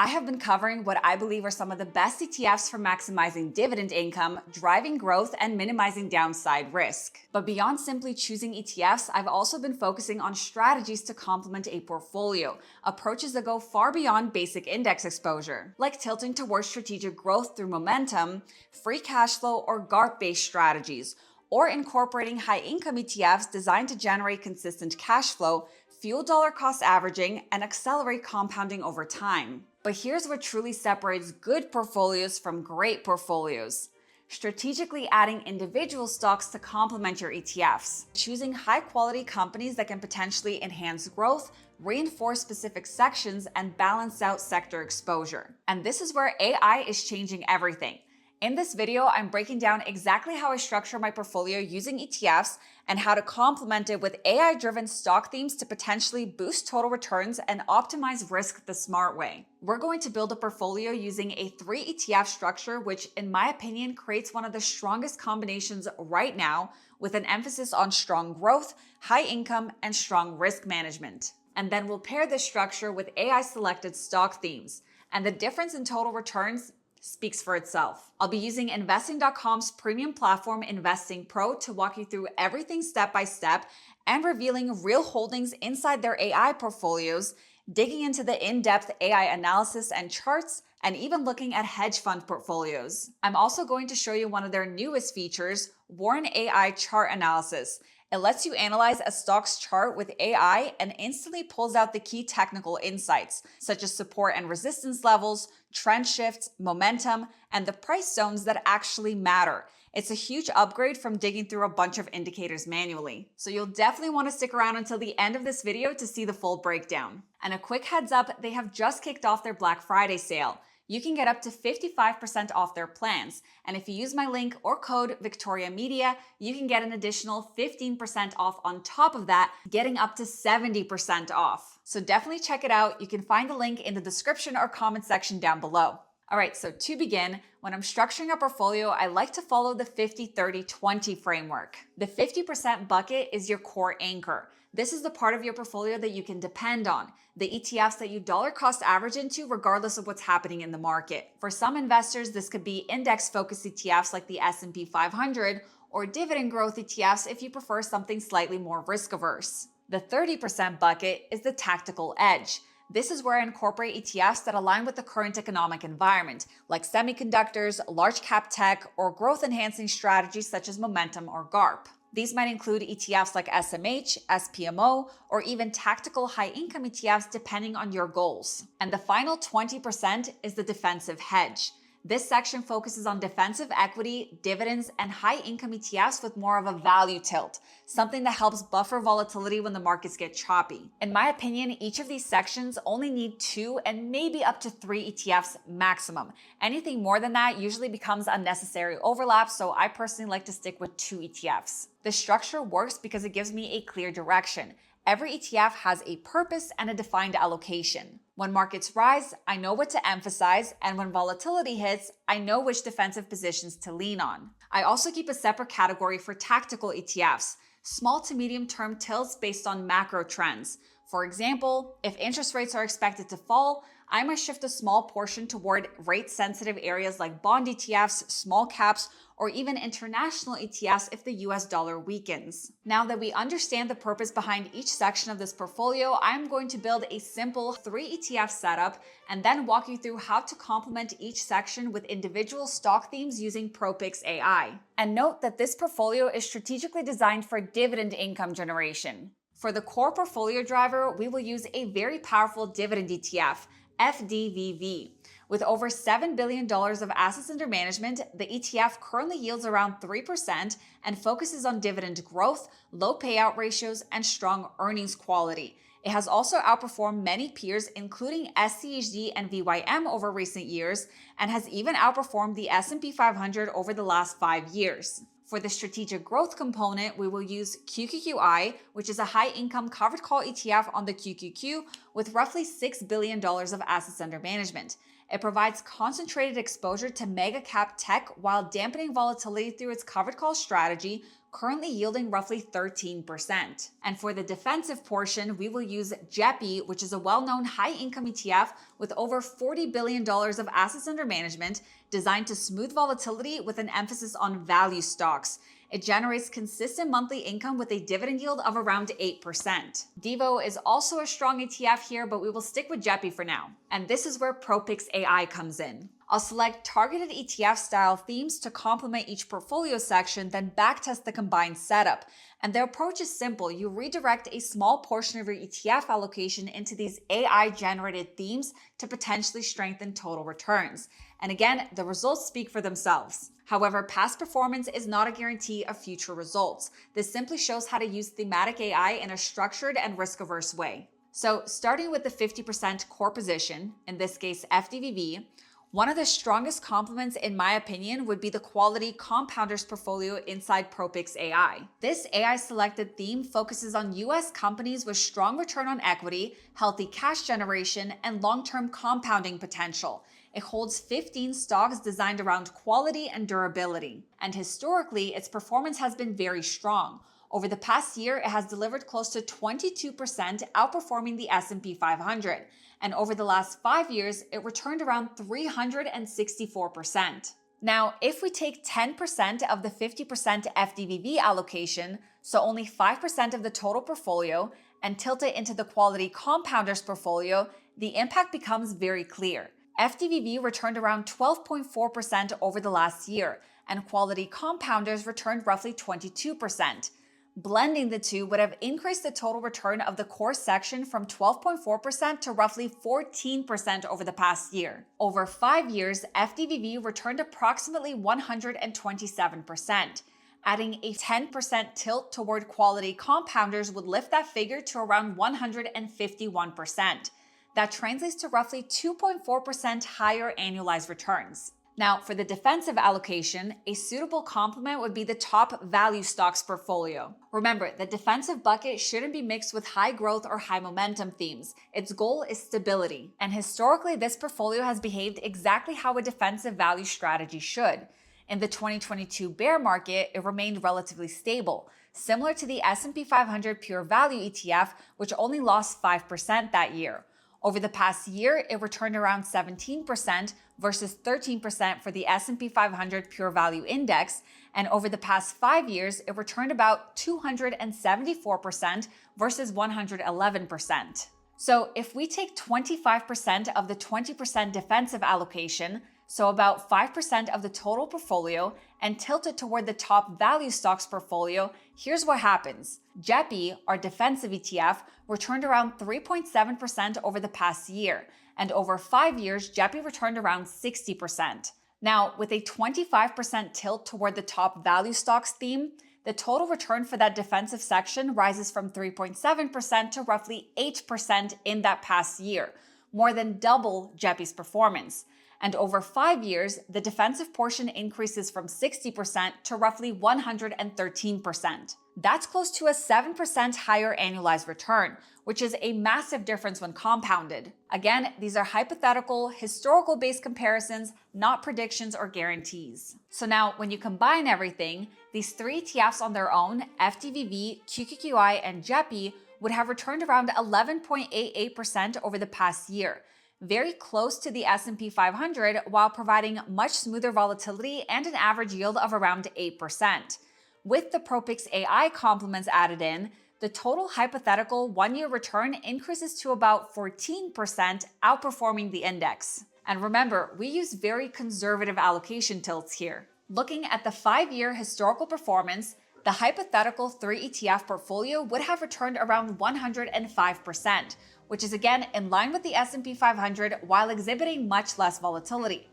I have been covering what I believe are some of the best ETFs for maximizing dividend income, driving growth, and minimizing downside risk. But beyond simply choosing ETFs, I've also been focusing on strategies to complement a portfolio, approaches that go far beyond basic index exposure, like tilting towards strategic growth through momentum, free cash flow, or GARP-based strategies, or incorporating high-income ETFs designed to generate consistent cash flow, fuel dollar cost averaging, and accelerate compounding over time. But here's what truly separates good portfolios from great portfolios. Strategically adding individual stocks to complement your ETFs. Choosing high-quality companies that can potentially enhance growth, reinforce specific sections, and balance out sector exposure. And this is where AI is changing everything. In this video, I'm breaking down exactly how I structure my portfolio using ETFs and how to complement it with AI-driven stock themes to potentially boost total returns and optimize risk the smart way. We're going to build a portfolio using a 3 ETF structure, which in my opinion creates one of the strongest combinations right now, with an emphasis on strong growth, high income, and strong risk management. And then we'll pair this structure with AI-selected stock themes. And the difference in total returns speaks for itself. I'll be using investing.com's premium platform InvestingPro to walk you through everything step by step and revealing real holdings inside their AI portfolios, digging into the in-depth AI analysis and charts, and even looking at hedge fund portfolios. I'm also going to show you one of their newest features, Warren AI Chart Analysis. It lets you analyze a stock's chart with AI and instantly pulls out the key technical insights, such as support and resistance levels, trend shifts, momentum, and the price zones that actually matter. It's a huge upgrade from digging through a bunch of indicators manually. So you'll definitely want to stick around until the end of this video to see the full breakdown. And a quick heads up, they have just kicked off their Black Friday sale. You can get up to 55% off their plans. And if you use my link or code Victoria Media, you can get an additional 15% off on top of that, getting up to 70% off. So definitely check it out. You can find the link in the description or comment section down below. All right, so to begin, when I'm structuring a portfolio, I like to follow the 50-30-20 framework. The 50% bucket is your core anchor. This is the part of your portfolio that you can depend on, the ETFs that you dollar cost average into regardless of what's happening in the market. For some investors, this could be index-focused ETFs like the S&P 500 or dividend growth ETFs if you prefer something slightly more risk-averse. The 30% bucket is the tactical edge. This is where I incorporate ETFs that align with the current economic environment, like semiconductors, large cap tech, or growth-enhancing strategies such as momentum or GARP. These might include ETFs like SMH, SPMO, or even tactical high-income ETFs depending on your goals. And the final 20% is the defensive hedge. This section focuses on defensive equity, dividends, and high-income ETFs with more of a value tilt, something that helps buffer volatility when the markets get choppy. In my opinion, each of these sections only need 2 and maybe up to 3 ETFs maximum. Anything more than that usually becomes unnecessary overlap, so I personally like to stick with 2 ETFs. The structure works because it gives me a clear direction. Every ETF has a purpose and a defined allocation. When markets rise, I know what to emphasize, and when volatility hits, I know which defensive positions to lean on. I also keep a separate category for tactical ETFs, small to medium term tilts based on macro trends. For example, if interest rates are expected to fall, I might shift a small portion toward rate-sensitive areas like bond ETFs, small caps, or even international ETFs if the US dollar weakens. Now that we understand the purpose behind each section of this portfolio, I'm going to build a simple 3 ETF setup and then walk you through how to complement each section with individual stock themes using ProPicks AI. And note that this portfolio is strategically designed for dividend income generation. For the core portfolio driver, we will use a very powerful dividend ETF, FDVV. With over $7 billion of assets under management, the ETF currently yields around 3% and focuses on dividend growth, low payout ratios, and strong earnings quality. It has also outperformed many peers, including SCHD and VYM over recent years, and has even outperformed the S&P 500 over the last 5 years. For the strategic growth component, we will use QQQI, which is a high-income covered call ETF on the QQQ with roughly $6 billion of assets under management. It provides concentrated exposure to mega cap tech while dampening volatility through its covered call strategy, currently yielding roughly 13%. And for the defensive portion, we will use JEPI, which is a well-known high-income ETF with over $40 billion of assets under management, designed to smooth volatility with an emphasis on value stocks. It generates consistent monthly income with a dividend yield of around 8%. Devo is also a strong ETF here, but we will stick with JEPI for now. And this is where ProPix AI comes in. I'll select targeted ETF style themes to complement each portfolio section, then backtest the combined setup. And the approach is simple. You redirect a small portion of your ETF allocation into these AI generated themes to potentially strengthen total returns. And again, the results speak for themselves. However, past performance is not a guarantee of future results. This simply shows how to use thematic AI in a structured and risk-averse way. So starting with the 50% core position, in this case FDVV, one of the strongest complements, in my opinion, would be the quality compounders portfolio inside ProPix AI. This AI selected theme focuses on US companies with strong return on equity, healthy cash generation, and long-term compounding potential. It holds 15 stocks designed around quality and durability. And historically, its performance has been very strong. Over the past year, it has delivered close to 22%, outperforming the S&P 500. And over the last 5 years, it returned around 364%. Now, if we take 10% of the 50% FDVV allocation, so only 5% of the total portfolio, and tilt it into the quality compounders portfolio, the impact becomes very clear. FDVV returned around 12.4% over the last year, and quality compounders returned roughly 22%. Blending the two would have increased the total return of the core section from 12.4% to roughly 14% over the past year. Over 5 years, FDVV returned approximately 127%. Adding a 10% tilt toward quality compounders would lift that figure to around 151%. That translates to roughly 2.4% higher annualized returns. Now, for the defensive allocation, a suitable complement would be the top value stocks portfolio. Remember, the defensive bucket shouldn't be mixed with high growth or high momentum themes. Its goal is stability. And historically, this portfolio has behaved exactly how a defensive value strategy should. In the 2022 bear market, it remained relatively stable, similar to the S&P 500 Pure Value ETF, which only lost 5% that year. Over the past year, it returned around 17% versus 13% for the S&P 500 Pure Value Index, and over the past 5 years, it returned about 274% versus 111%. So if we take 25% of the 20% defensive allocation, so about 5% of the total portfolio, and tilt it toward the top value stocks portfolio, here's what happens. JEPI, our defensive ETF, returned around 3.7% over the past year, and over 5 years, JEPI returned around 60%. Now, with a 25% tilt toward the top value stocks theme, the total return for that defensive section rises from 3.7% to roughly 8% in that past year, more than double JEPI's performance. And over 5 years, the defensive portion increases from 60% to roughly 113%. That's close to a 7% higher annualized return, which is a massive difference when compounded. Again, these are hypothetical, historical-based comparisons, not predictions or guarantees. So now, when you combine everything, these 3 ETFs on their own, FDVV, QQQI, and JEPI, would have returned around 11.88% over the past year, very close to the S&P 500 while providing much smoother volatility and an average yield of around 8%. With the ProPix AI complements added in, the total hypothetical 1-year return increases to about 14%, outperforming the index. And remember, we use very conservative allocation tilts here. Looking at the 5-year historical performance, the hypothetical 3 ETF portfolio would have returned around 105%, which is again in line with the S&P 500 while exhibiting much less volatility.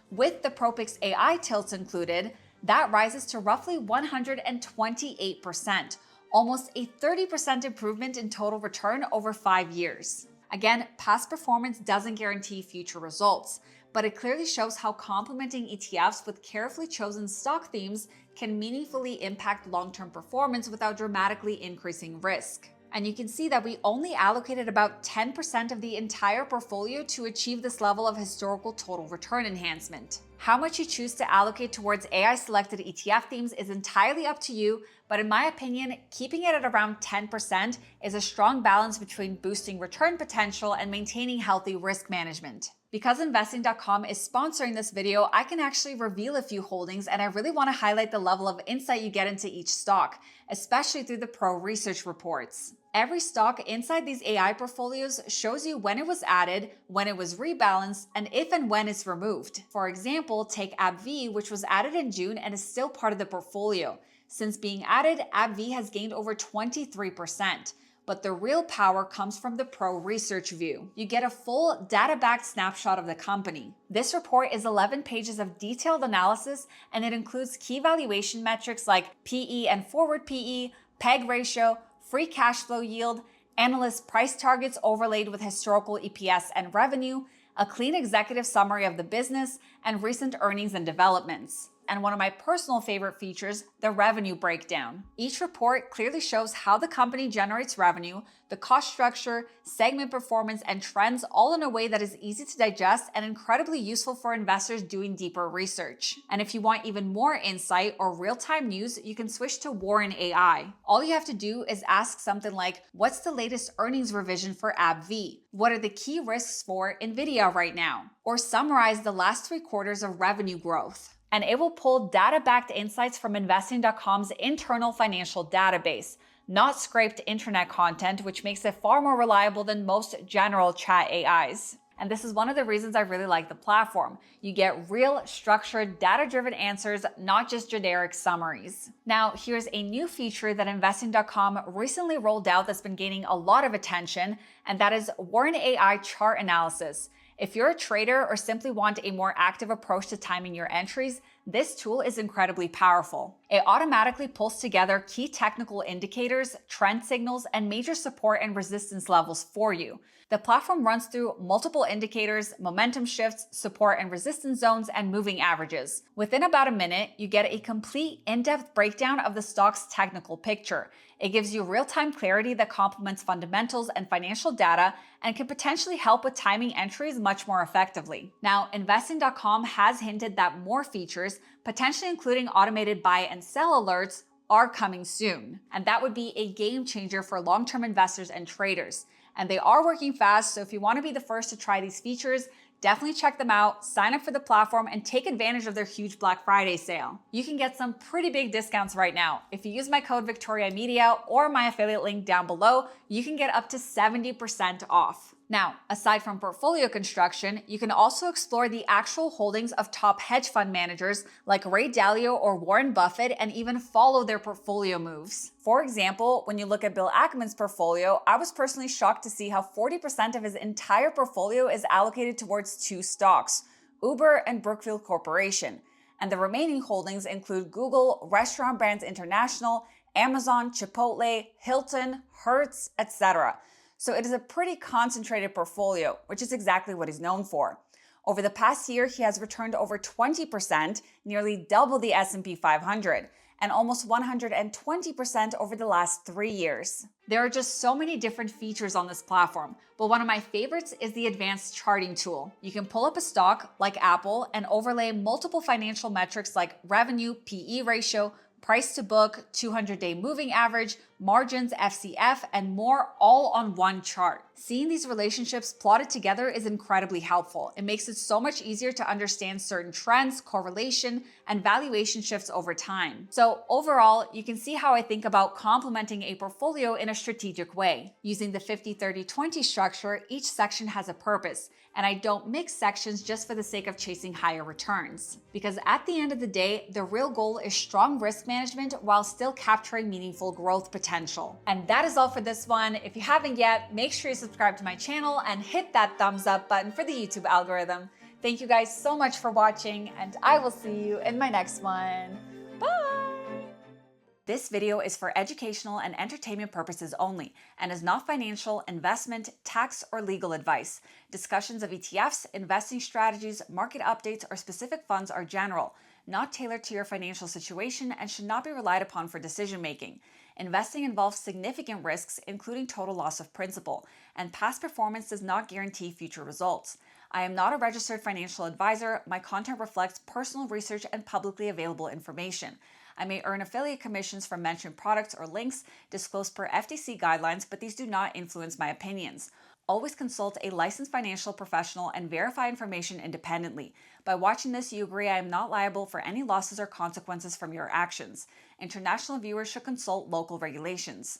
With the ProPix AI tilts included, that rises to roughly 128%, almost a 30% improvement in total return over 5 years. Again, past performance doesn't guarantee future results, but it clearly shows how complementing ETFs with carefully chosen stock themes can meaningfully impact long-term performance without dramatically increasing risk. And you can see that we only allocated about 10% of the entire portfolio to achieve this level of historical total return enhancement. How much you choose to allocate towards AI selected ETF themes is entirely up to you, but in my opinion, keeping it at around 10% is a strong balance between boosting return potential and maintaining healthy risk management. Because Investing.com is sponsoring this video, I can actually reveal a few holdings, and I really want to highlight the level of insight you get into each stock, especially through the pro research reports. Every stock inside these AI portfolios shows you when it was added, when it was rebalanced, and if and when it's removed. For example, take AbbVie, which was added in June and is still part of the portfolio. Since being added, AbbVie has gained over 23%. But the real power comes from the pro research view. You get a full data-backed snapshot of the company. This report is 11 pages of detailed analysis, and it includes key valuation metrics like PE and forward PE, PEG ratio, free cash flow yield, analyst price targets overlaid with historical EPS and revenue, a clean executive summary of the business, and recent earnings and developments. And one of my personal favorite features, the revenue breakdown. Each report clearly shows how the company generates revenue, the cost structure, segment performance, and trends, all in a way that is easy to digest and incredibly useful for investors doing deeper research. And if you want even more insight or real-time news, you can switch to Warren AI. All you have to do is ask something like, what's the latest earnings revision for AbbVie? What are the key risks for NVIDIA right now? Or summarize the last 3 quarters of revenue growth. And it will pull data-backed insights from Investing.com's internal financial database, not scraped internet content, which makes it far more reliable than most general chat AIs. And this is one of the reasons I really like the platform. You get real, structured, data-driven answers, not just generic summaries. Now, here's a new feature that Investing.com recently rolled out that's been gaining a lot of attention, and that is Warren AI chart analysis. If you're a trader or simply want a more active approach to timing your entries, this tool is incredibly powerful. It automatically pulls together key technical indicators, trend signals, and major support and resistance levels for you. The platform runs through multiple indicators, momentum shifts, support and resistance zones, and moving averages. Within about a minute, you get a complete in-depth breakdown of the stock's technical picture. It gives you real-time clarity that complements fundamentals and financial data and can potentially help with timing entries much more effectively. Now, Investing.com has hinted that more features, potentially including automated buy and sell alerts, are coming soon. And that would be a game changer for long-term investors and traders. And they are working fast, so if you want to be the first to try these features, definitely check them out, sign up for the platform, and take advantage of their huge Black Friday sale. You can get some pretty big discounts right now. If you use my code VictoriaMedia or my affiliate link down below, you can get up to 70% off. Now, aside from portfolio construction, you can also explore the actual holdings of top hedge fund managers like Ray Dalio or Warren Buffett and even follow their portfolio moves. For example, when you look at Bill Ackman's portfolio, I was personally shocked to see how 40% of his entire portfolio is allocated towards 2 stocks, Uber and Brookfield Corporation. And the remaining holdings include Google, Restaurant Brands International, Amazon, Chipotle, Hilton, Hertz, etc. So it is a pretty concentrated portfolio, which is exactly what he's known for. Over the past year, he has returned over 20%, nearly double the S&P 500, and almost 120% over the last 3 years. There are just so many different features on this platform, but one of my favorites is the advanced charting tool. You can pull up a stock like Apple and overlay multiple financial metrics like revenue, PE ratio, price to book, 200-day moving average, margins, FCF, and more, all on one chart. Seeing these relationships plotted together is incredibly helpful. It makes it so much easier to understand certain trends, correlation, and valuation shifts over time. So overall, you can see how I think about complementing a portfolio in a strategic way. Using the 50-30-20 structure, each section has a purpose, and I don't mix sections just for the sake of chasing higher returns. Because at the end of the day, the real goal is strong risk management while still capturing meaningful growth potential. And that is all for this one. If you haven't yet, make sure you subscribe to my channel and hit that thumbs up button for the YouTube algorithm. Thank you guys so much for watching, and I will see you in my next one. Bye! This video is for educational and entertainment purposes only and is not financial, investment, tax, or legal advice. Discussions of ETFs, investing strategies, market updates, or specific funds are general. not tailored to your financial situation, and should not be relied upon for decision making. Investing involves significant risks, including total loss of principal, and past performance does not guarantee future results. I am not a registered financial advisor. My content reflects personal research and publicly available information. I may earn affiliate commissions from mentioned products or links disclosed per FTC guidelines, but these do not influence my opinions. Always consult a licensed financial professional and verify information independently. By watching this, you agree I am not liable for any losses or consequences from your actions. International viewers should consult local regulations.